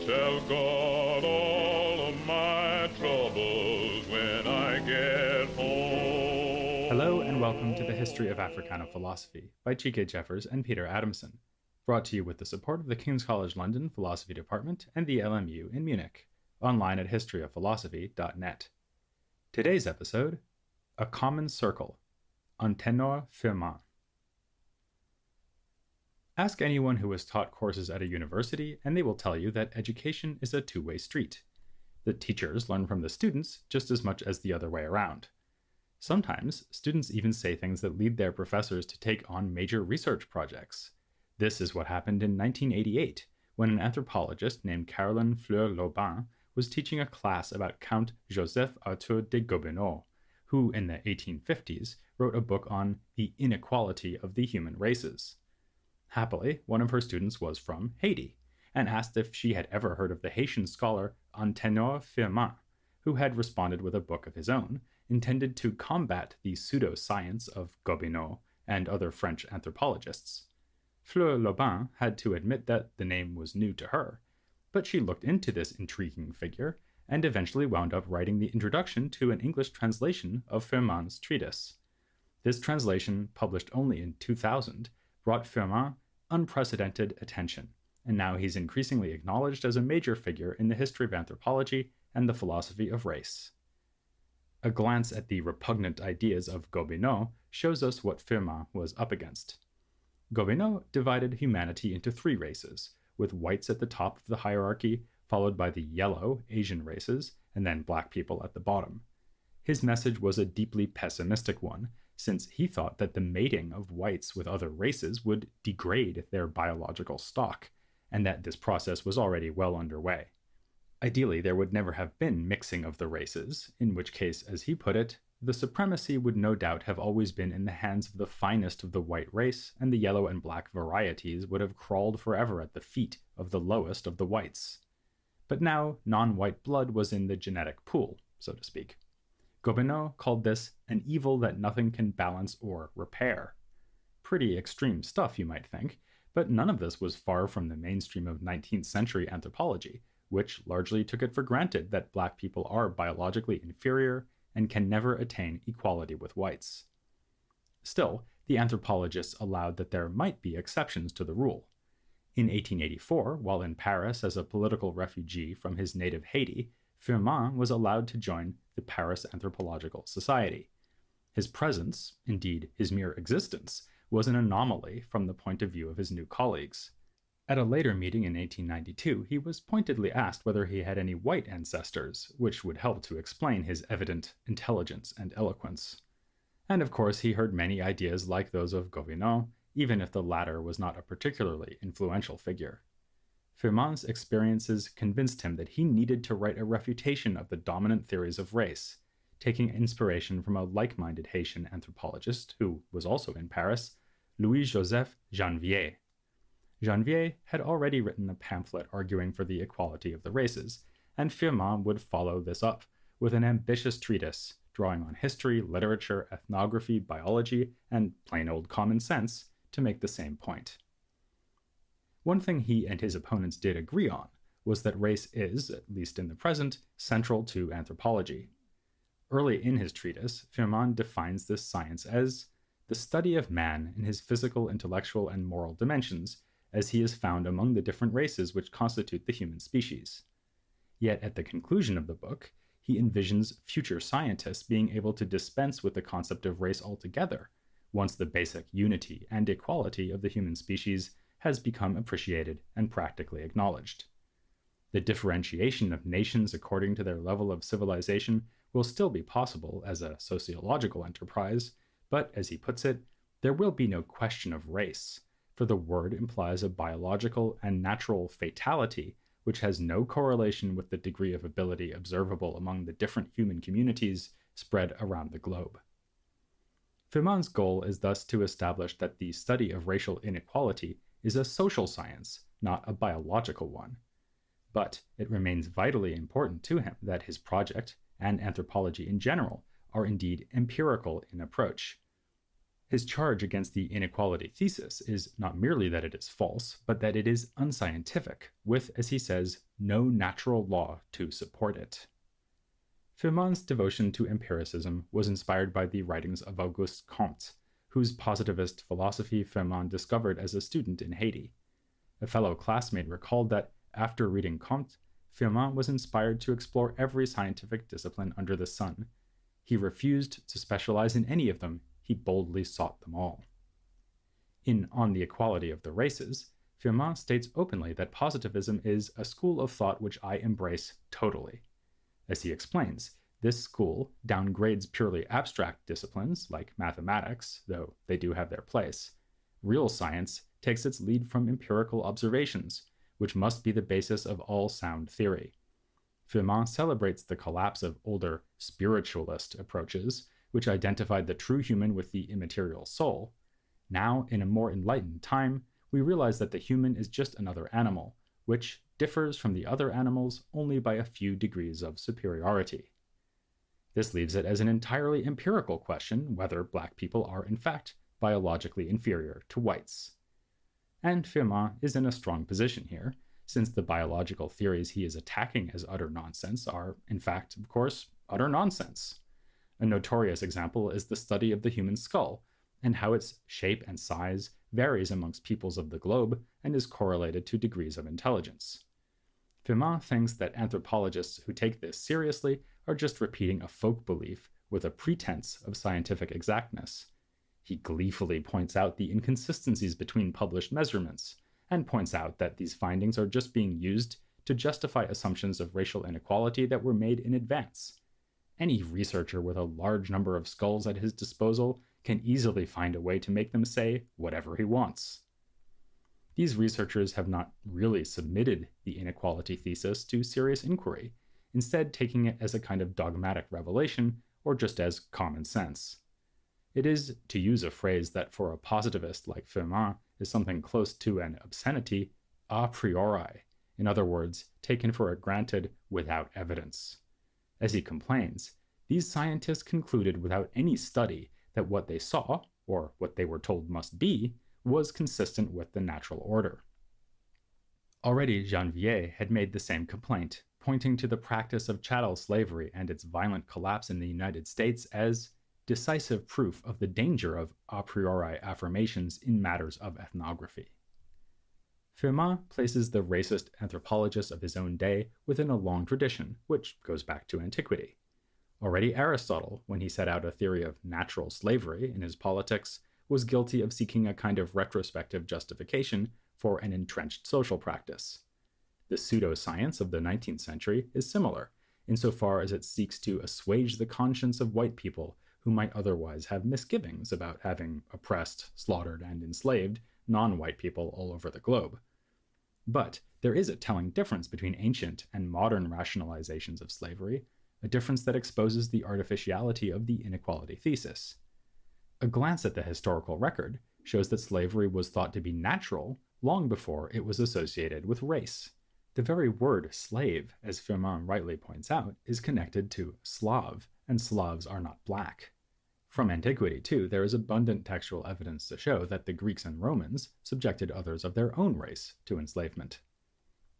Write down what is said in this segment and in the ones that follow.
tell God all of my troubles when I get home. Hello and welcome to the History of Africana Philosophy by Chike Jeffers and Peter Adamson, brought to you with the support of the King's College London Philosophy Department and the LMU in Munich, online at historyofphilosophy.net. Today's episode, A Common Circle, Anténor Firmin. Ask anyone who has taught courses at a university, and they will tell you that education is a two-way street. The teachers learn from the students just as much as the other way around. Sometimes, students even say things that lead their professors to take on major research projects. This is what happened in 1988, when an anthropologist named Caroline Fleur-Lobin was teaching a class about Count Joseph Arthur de Gobineau, who in the 1850s wrote a book on the inequality of the human races. Happily, one of her students was from Haiti, and asked if she had ever heard of the Haitian scholar Anténor Firmin, who had responded with a book of his own, intended to combat the pseudo-science of Gobineau and other French anthropologists. Fleur-Lobin had to admit that the name was new to her, but she looked into this intriguing figure and eventually wound up writing the introduction to an English translation of Firmin's treatise. This translation, published only in 2000, brought Firmin unprecedented attention, and now he's increasingly acknowledged as a major figure in the history of anthropology and the philosophy of race. A glance at the repugnant ideas of Gobineau shows us what Firmin was up against. Gobineau divided humanity into three races, with whites at the top of the hierarchy, followed by the yellow Asian races, and then black people at the bottom. His message was a deeply pessimistic one, since he thought that the mating of whites with other races would degrade their biological stock, and that this process was already well underway. Ideally, there would never have been mixing of the races, in which case, as he put it, the supremacy would no doubt have always been in the hands of the finest of the white race, and the yellow and black varieties would have crawled forever at the feet of the lowest of the whites. But now, non-white blood was in the genetic pool, so to speak. Gobineau called this an evil that nothing can balance or repair. Pretty extreme stuff, you might think, but none of this was far from the mainstream of 19th century anthropology, which largely took it for granted that black people are biologically inferior and can never attain equality with whites. Still, the anthropologists allowed that there might be exceptions to the rule. In 1884, while in Paris as a political refugee from his native Haiti, Firmin was allowed to join the Paris Anthropological Society. His presence, indeed his mere existence, was an anomaly from the point of view of his new colleagues. At a later meeting in 1892, he was pointedly asked whether he had any white ancestors, which would help to explain his evident intelligence and eloquence. And of course, he heard many ideas like those of Gobineau, even if the latter was not a particularly influential figure. Firmin's experiences convinced him that he needed to write a refutation of the dominant theories of race, taking inspiration from a like-minded Haitian anthropologist, who was also in Paris, Louis-Joseph Janvier. Janvier had already written a pamphlet arguing for the equality of the races, and Firmin would follow this up with an ambitious treatise, drawing on history, literature, ethnography, biology, and plain old common sense to make the same point. One thing he and his opponents did agree on was that race is, at least in the present, central to anthropology. Early in his treatise, Firmin defines this science as the study of man in his physical, intellectual, and moral dimensions, as he is found among the different races which constitute the human species. Yet at the conclusion of the book, he envisions future scientists being able to dispense with the concept of race altogether, once the basic unity and equality of the human species has become appreciated and practically acknowledged. The differentiation of nations according to their level of civilization will still be possible as a sociological enterprise, but, as he puts it, there will be no question of race, for the word implies a biological and natural fatality which has no correlation with the degree of ability observable among the different human communities spread around the globe. Firmin's goal is thus to establish that the study of racial inequality is a social science, not a biological one. But it remains vitally important to him that his project, and anthropology in general, are indeed empirical in approach. His charge against the inequality thesis is not merely that it is false, but that it is unscientific, with, as he says, no natural law to support it. Firmin's devotion to empiricism was inspired by the writings of Auguste Comte, whose positivist philosophy Firmin discovered as a student in Haiti. A fellow classmate recalled that, after reading Comte, Firmin was inspired to explore every scientific discipline under the sun. He refused to specialize in any of them. He boldly sought them all. In On the Equality of the Races, Firmin states openly that positivism is a school of thought which I embrace totally. As he explains, this school downgrades purely abstract disciplines like mathematics, though they do have their place. Real science takes its lead from empirical observations, which must be the basis of all sound theory. Firmin celebrates the collapse of older spiritualist approaches, which identified the true human with the immaterial soul. Now, in a more enlightened time, we realize that the human is just another animal, which differs from the other animals only by a few degrees of superiority. This leaves it as an entirely empirical question whether black people are in fact biologically inferior to whites. And Firmin is in a strong position here, since the biological theories he is attacking as utter nonsense are, in fact, of course, utter nonsense. A notorious example is the study of the human skull, and how its shape and size varies amongst peoples of the globe and is correlated to degrees of intelligence. Firmin thinks that anthropologists who take this seriously are just repeating a folk belief with a pretense of scientific exactness. He gleefully points out the inconsistencies between published measurements, and points out that these findings are just being used to justify assumptions of racial inequality that were made in advance. Any researcher with a large number of skulls at his disposal can easily find a way to make them say whatever he wants. These researchers have not really submitted the inequality thesis to serious inquiry, instead taking it as a kind of dogmatic revelation or just as common sense. It is, to use a phrase that for a positivist like Firmin is something close to an obscenity, a priori, in other words, taken for granted without evidence. As he complains, these scientists concluded without any study that what they saw, or what they were told must be, was consistent with the natural order. Already Janvier had made the same complaint, pointing to the practice of chattel slavery and its violent collapse in the United States as decisive proof of the danger of a priori affirmations in matters of ethnography. Firmin places the racist anthropologists of his own day within a long tradition, which goes back to antiquity. Already Aristotle, when he set out a theory of natural slavery in his Politics, was guilty of seeking a kind of retrospective justification for an entrenched social practice. The pseudo-science of the 19th century is similar, insofar as it seeks to assuage the conscience of white people who might otherwise have misgivings about having oppressed, slaughtered, and enslaved non-white people all over the globe. But there is a telling difference between ancient and modern rationalizations of slavery, a difference that exposes the artificiality of the inequality thesis. A glance at the historical record shows that slavery was thought to be natural long before it was associated with race. The very word slave, as Firmin rightly points out, is connected to Slav, and Slavs are not black. From antiquity, too, there is abundant textual evidence to show that the Greeks and Romans subjected others of their own race to enslavement.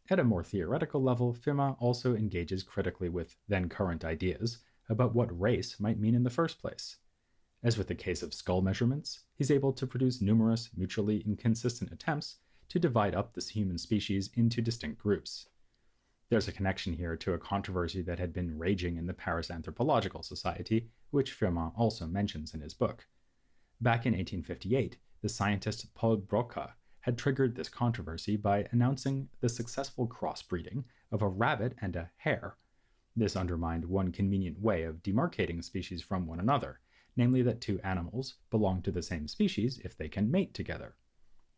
At a more theoretical level, Firmin also engages critically with then-current ideas about what race might mean in the first place. As with the case of skull measurements, he's able to produce numerous mutually inconsistent attempts to divide up the human species into distinct groups. There's a connection here to a controversy that had been raging in the Paris Anthropological Society, which Firmin also mentions in his book. Back in 1858, the scientist Paul Broca had triggered this controversy by announcing the successful crossbreeding of a rabbit and a hare. This undermined one convenient way of demarcating species from one another, namely that two animals belong to the same species if they can mate together.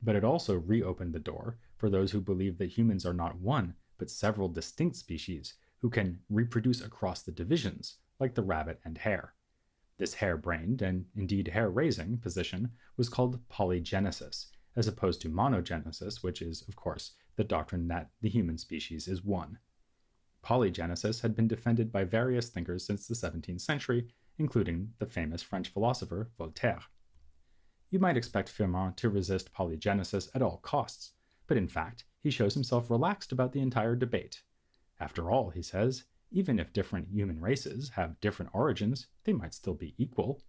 But it also reopened the door for those who believe that humans are not one, but several distinct species who can reproduce across the divisions, like the rabbit and hare. This hare-brained, and indeed hair-raising, position was called polygenesis, as opposed to monogenesis, which is, of course, the doctrine that the human species is one. Polygenesis had been defended by various thinkers since the 17th century, including the famous French philosopher Voltaire. You might expect Firmin to resist polygenesis at all costs, but in fact, he shows himself relaxed about the entire debate. After all, he says, even if different human races have different origins, they might still be equal.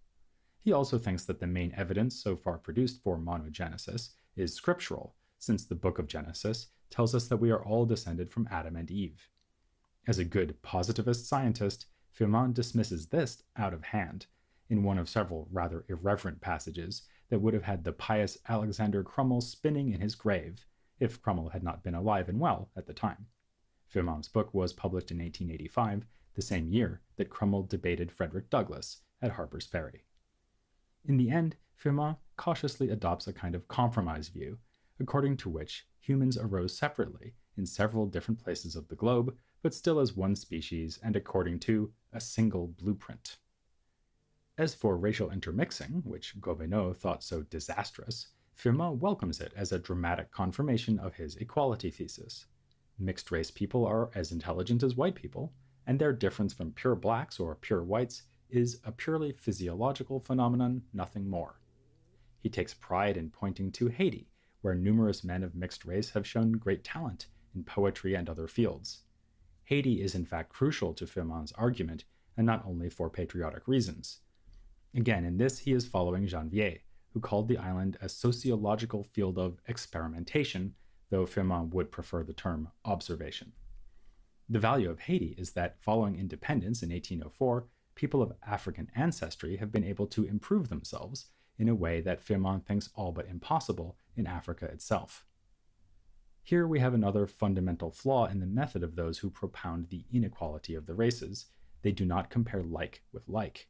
He also thinks that the main evidence so far produced for monogenesis is scriptural, since the book of Genesis tells us that we are all descended from Adam and Eve. As a good positivist scientist, Firmin dismisses this out of hand, in one of several rather irreverent passages that would have had the pious Alexander Crummell spinning in his grave, if Crummell had not been alive and well at the time. Firmin's book was published in 1885, the same year that Crummell debated Frederick Douglass at Harper's Ferry. In the end, Firmin cautiously adopts a kind of compromise view, according to which humans arose separately in several different places of the globe, but still as one species and according to a single blueprint. As for racial intermixing, which Gobineau thought so disastrous, Firmin welcomes it as a dramatic confirmation of his equality thesis. Mixed-race people are as intelligent as white people, and their difference from pure blacks or pure whites is a purely physiological phenomenon, nothing more. He takes pride in pointing to Haiti, where numerous men of mixed race have shown great talent in poetry and other fields. Haiti is in fact crucial to Firmin's argument, and not only for patriotic reasons. Again, in this he is following Janvier, who called the island a sociological field of experimentation, though Firmin would prefer the term observation. The value of Haiti is that following independence in 1804, people of African ancestry have been able to improve themselves in a way that Firmin thinks all but impossible in Africa itself. Here we have another fundamental flaw in the method of those who propound the inequality of the races. They do not compare like with like.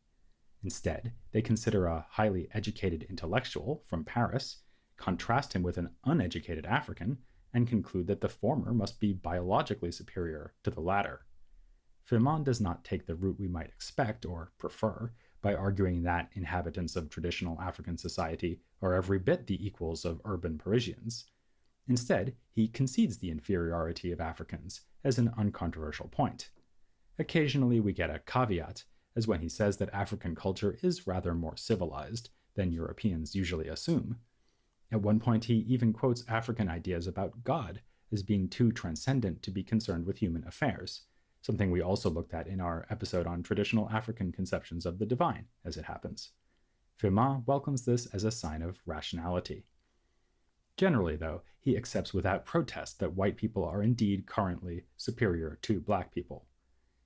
Instead, they consider a highly educated intellectual from Paris, contrast him with an uneducated African, and conclude that the former must be biologically superior to the latter. Firmin does not take the route we might expect or prefer by arguing that inhabitants of traditional African society are every bit the equals of urban Parisians. Instead, he concedes the inferiority of Africans as an uncontroversial point. Occasionally we get a caveat, as when he says that African culture is rather more civilized than Europeans usually assume. At one point he even quotes African ideas about God as being too transcendent to be concerned with human affairs, something we also looked at in our episode on traditional African conceptions of the divine, as it happens. Firmin welcomes this as a sign of rationality. Generally, though, he accepts without protest that white people are indeed currently superior to black people.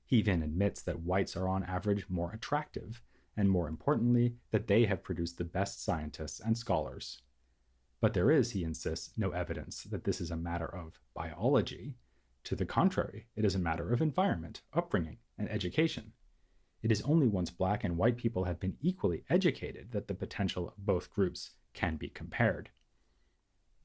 He even admits that whites are on average more attractive, and more importantly, that they have produced the best scientists and scholars. But there is, he insists, no evidence that this is a matter of biology. To the contrary, it is a matter of environment, upbringing, and education. It is only once black and white people have been equally educated that the potential of both groups can be compared.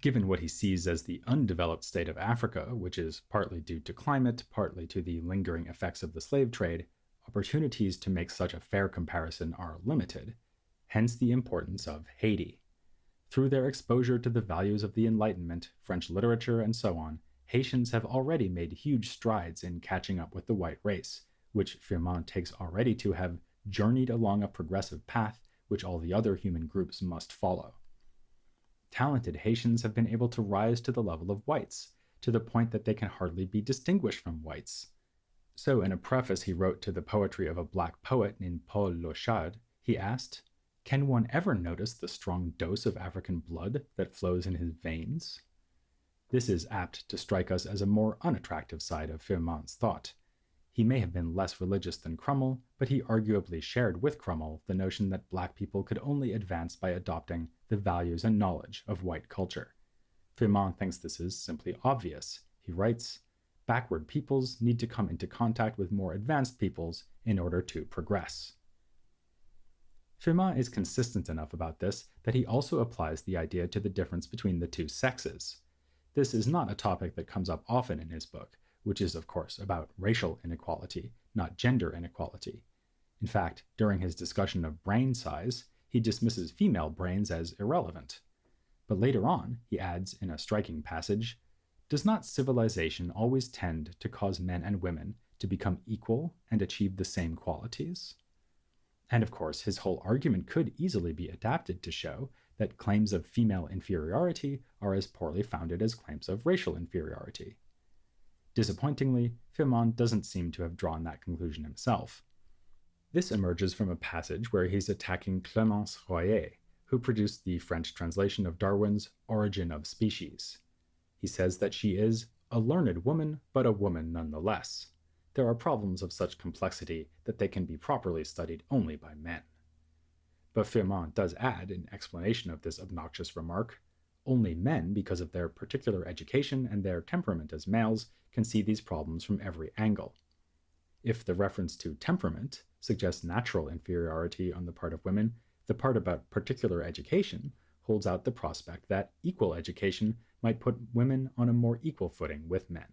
Given what he sees as the undeveloped state of Africa, which is partly due to climate, partly to the lingering effects of the slave trade, opportunities to make such a fair comparison are limited, hence the importance of Haiti. Through their exposure to the values of the Enlightenment, French literature, and so on, Haitians have already made huge strides in catching up with the white race, which Firmin takes already to have journeyed along a progressive path which all the other human groups must follow. Talented Haitians have been able to rise to the level of whites, to the point that they can hardly be distinguished from whites. So in a preface he wrote to the poetry of a black poet named Paul Lochade, he asked, "Can one ever notice the strong dose of African blood that flows in his veins?" This is apt to strike us as a more unattractive side of Firmin's thought. He may have been less religious than Crummell, but he arguably shared with Crummell the notion that black people could only advance by adopting the values and knowledge of white culture. Firmin thinks this is simply obvious. He writes, "Backward peoples need to come into contact with more advanced peoples in order to progress." Firmin is consistent enough about this that he also applies the idea to the difference between the two sexes. This is not a topic that comes up often in his book, which is, of course, about racial inequality, not gender inequality. In fact, during his discussion of brain size, he dismisses female brains as irrelevant. But later on, he adds in a striking passage, "Does not civilization always tend to cause men and women to become equal and achieve the same qualities?" And of course, his whole argument could easily be adapted to show that claims of female inferiority are as poorly founded as claims of racial inferiority. Disappointingly, Firmin doesn't seem to have drawn that conclusion himself. This emerges from a passage where he's attacking Clémence Royer, who produced the French translation of Darwin's Origin of Species. He says that she is a learned woman, but a woman nonetheless. There are problems of such complexity that they can be properly studied only by men. But Firmin does add, in explanation of this obnoxious remark, only men, because of their particular education and their temperament as males, can see these problems from every angle. If the reference to temperament suggests natural inferiority on the part of women, the part about particular education holds out the prospect that equal education might put women on a more equal footing with men.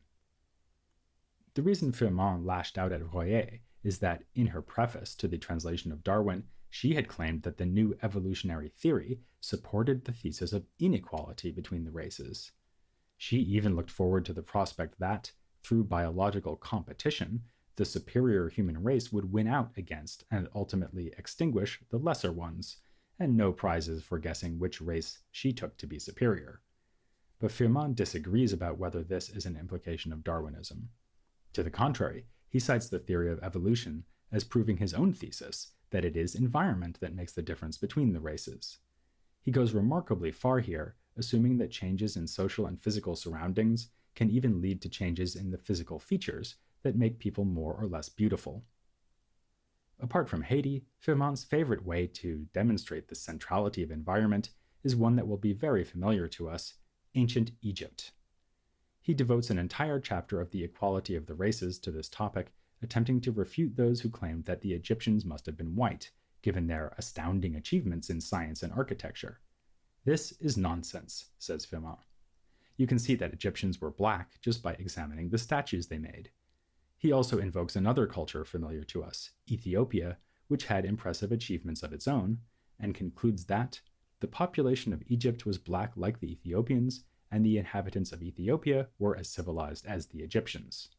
The reason Firmin lashed out at Royer is that, in her preface to the translation of Darwin, she had claimed that the new evolutionary theory supported the thesis of inequality between the races. She even looked forward to the prospect that, through biological competition, the superior human race would win out against and ultimately extinguish the lesser ones, and no prizes for guessing which race she took to be superior. But Firmin disagrees about whether this is an implication of Darwinism. To the contrary, he cites the theory of evolution as proving his own thesis that it is environment that makes the difference between the races. He goes remarkably far here, assuming that changes in social and physical surroundings can even lead to changes in the physical features that make people more or less beautiful. Apart from Haiti, Firmin's favorite way to demonstrate the centrality of environment is one that will be very familiar to us: ancient Egypt. He devotes an entire chapter of the equality of the races to this topic, attempting to refute those who claimed that the Egyptians must have been white, given their astounding achievements in science and architecture. This is nonsense, says Firmin. You can see that Egyptians were black just by examining the statues they made. He also invokes another culture familiar to us, Ethiopia, which had impressive achievements of its own, and concludes that the population of Egypt was black like the Ethiopians, and the inhabitants of Ethiopia were as civilized as the Egyptians.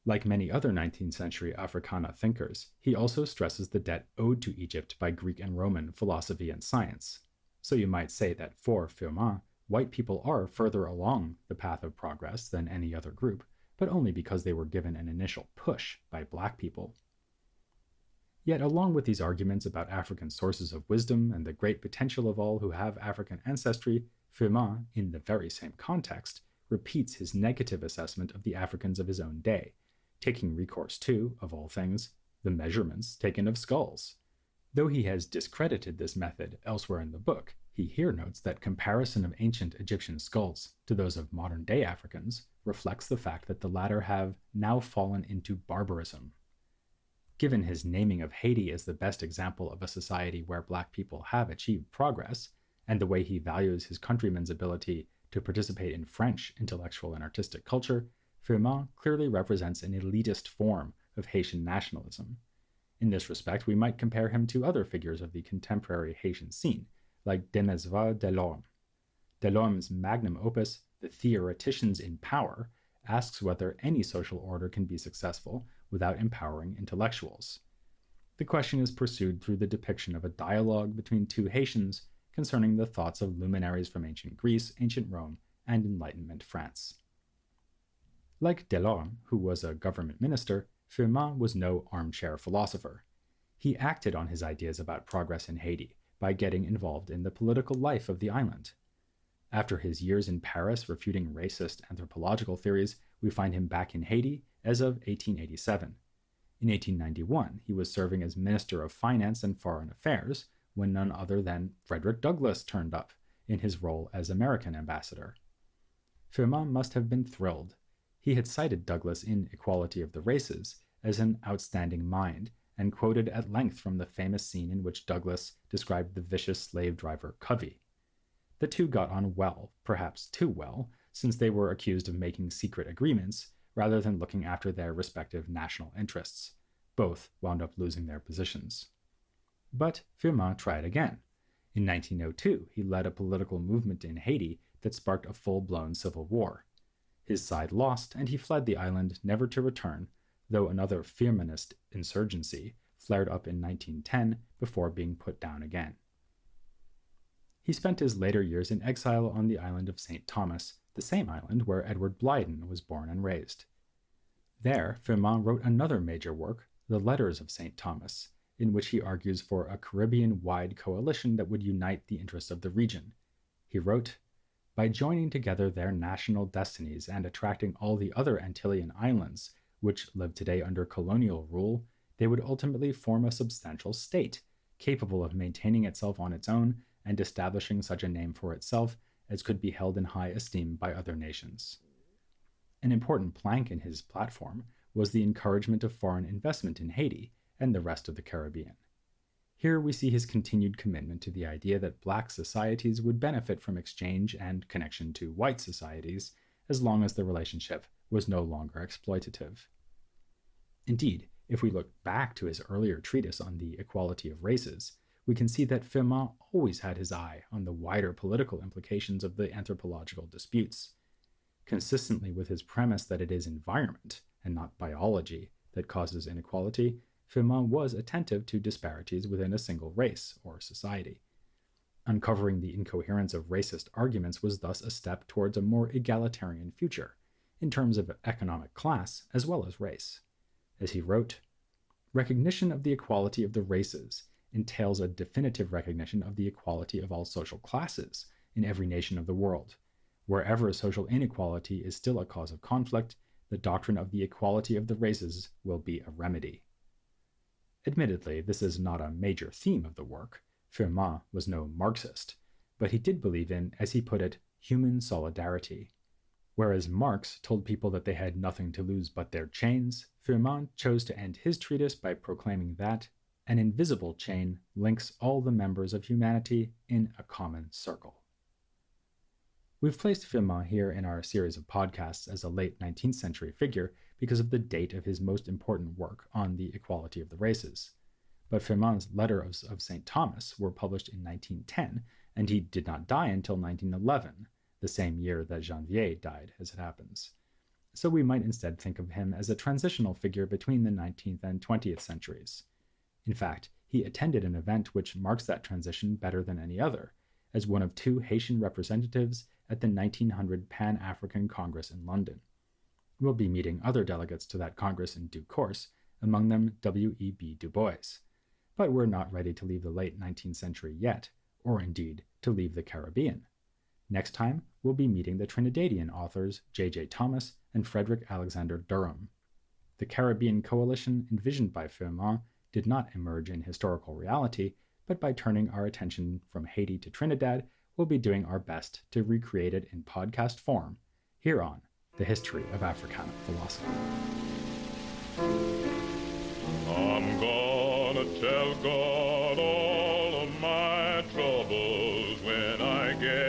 Like many other 19th century Africana thinkers, he also stresses the debt owed to Egypt by Greek and Roman philosophy and science. So you might say that for Firmin, white people are further along the path of progress than any other group, but only because they were given an initial push by black people. Yet along with these arguments about African sources of wisdom and the great potential of all who have African ancestry, Firmin, in the very same context, repeats his negative assessment of the Africans of his own day, taking recourse to, of all things, the measurements taken of skulls. Though he has discredited this method elsewhere in the book, he here notes that comparison of ancient Egyptian skulls to those of modern-day Africans reflects the fact that the latter have now fallen into barbarism. Given his naming of Haiti as the best example of a society where black people have achieved progress, and the way he values his countrymen's ability to participate in French intellectual and artistic culture, Firmin clearly represents an elitist form of Haitian nationalism. In this respect, we might compare him to other figures of the contemporary Haitian scene, like Demesva Delorme. Delorme's magnum opus, The Theoreticians in Power, asks whether any social order can be successful without empowering intellectuals. The question is pursued through the depiction of a dialogue between two Haitians concerning the thoughts of luminaries from ancient Greece, ancient Rome, and Enlightenment France. Like Delorme, who was a government minister, Firmin was no armchair philosopher. He acted on his ideas about progress in Haiti by getting involved in the political life of the island. After his years in Paris refuting racist anthropological theories, we find him back in Haiti as of 1887. In 1891, he was serving as Minister of Finance and Foreign Affairs when none other than Frederick Douglass turned up in his role as American ambassador. Firmin must have been thrilled. He had cited Douglass in Equality of the Races as an outstanding mind, and quoted at length from the famous scene in which Douglass described the vicious slave driver Covey. The two got on well, perhaps too well, since they were accused of making secret agreements rather than looking after their respective national interests. Both wound up losing their positions. But Firmin tried again. In 1902, he led a political movement in Haiti that sparked a full-blown civil war. His side lost, and he fled the island, never to return, though another Firminist insurgency flared up in 1910 before being put down again. He spent his later years in exile on the island of St. Thomas, the same island where Edward Blyden was born and raised. There, Firmin wrote another major work, The Letters of St. Thomas, in which he argues for a Caribbean-wide coalition that would unite the interests of the region. He wrote, "By joining together their national destinies and attracting all the other Antillean islands, which live today under colonial rule, they would ultimately form a substantial state, capable of maintaining itself on its own and establishing such a name for itself as could be held in high esteem by other nations." An important plank in his platform was the encouragement of foreign investment in Haiti and the rest of the Caribbean. Here we see his continued commitment to the idea that black societies would benefit from exchange and connection to white societies as long as the relationship was no longer exploitative. Indeed, if we look back to his earlier treatise on the equality of races, we can see that Firmin always had his eye on the wider political implications of the anthropological disputes. Consistently with his premise that it is environment, and not biology, that causes inequality, Firmin was attentive to disparities within a single race or society. Uncovering the incoherence of racist arguments was thus a step towards a more egalitarian future, in terms of economic class as well as race. As he wrote, "Recognition of the equality of the races entails a definitive recognition of the equality of all social classes in every nation of the world. Wherever social inequality is still a cause of conflict, the doctrine of the equality of the races will be a remedy." Admittedly, this is not a major theme of the work. Firmin was no Marxist, but he did believe in, as he put it, human solidarity. Whereas Marx told people that they had nothing to lose but their chains, Firmin chose to end his treatise by proclaiming that an invisible chain links all the members of humanity in a common circle. We've placed Firmin here in our series of podcasts as a late 19th century figure because of the date of his most important work on the equality of the races. But Firmin's Letters of St. Thomas were published in 1910, and he did not die until 1911, the same year that Janvier died, as it happens. So we might instead think of him as a transitional figure between the 19th and 20th centuries. In fact, he attended an event which marks that transition better than any other, as one of two Haitian representatives at the 1900 Pan-African Congress in London. We'll be meeting other delegates to that Congress in due course, among them W.E.B. Du Bois. But we're not ready to leave the late 19th century yet, or indeed to leave the Caribbean. Next time, we'll be meeting the Trinidadian authors J.J. Thomas and Frederick Alexander Durham. The Caribbean coalition envisioned by Firmin did not emerge in historical reality, but by turning our attention from Haiti to Trinidad, we'll be doing our best to recreate it in podcast form here on The History of Africana Philosophy. I'm gonna tell God all of my troubles when I get